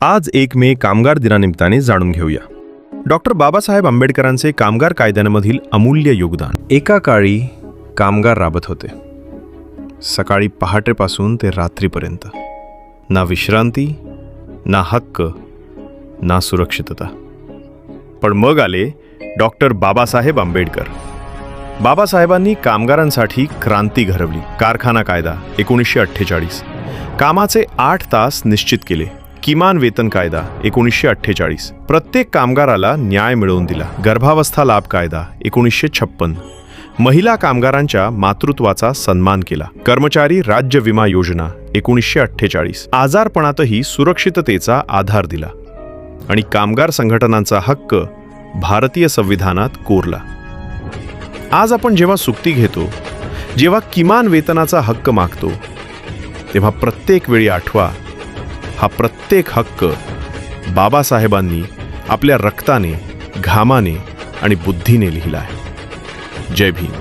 आज 1 मे कामगार दिनानिमित्ताने जाणून घेऊया डॉक्टर बाबासाहेब आंबेडकरांचे कामगार कायद्यांमधील अमूल्य योगदान। एका काळी कामगार राबत होते, सकाळी पहाटेपासून ते रात्रीपर्यंत। ना विश्रांती, ना हक्क, ना सुरक्षितता। पण मग आले डॉक्टर बाबासाहेब आंबेडकर। बाबासाहेबांनी कामगारांसाठी क्रांती घडवली। कारखाना कायदा 1948, कामाचे 8 तास निश्चित केले। किमान वेतन कायदा 1948, प्रत्येक कामगाराला न्याय मिळवून दिला। गर्भावस्था लाभ कायदा 1956, महिला कामगारांच्या मातृत्वाचा सन्मान केला। कर्मचारी राज्य विमा योजना 1948, आजारपणातही सुरक्षिततेचा आधार दिला। आणि कामगार संघटनांचा हक्क भारतीय संविधानात कोरला। आज आपण जेव्हा सुट्टी घेतो, जेव्हा किमान वेतनाचा हक्क मागतो, तेव्हा प्रत्येक वेळी आठवा, हा प्रत्येक हक्क बाबासाहेबांनी आपल्या रक्ताने, घामाने आणि बुद्धीने लिहिला आहे। जय भीम।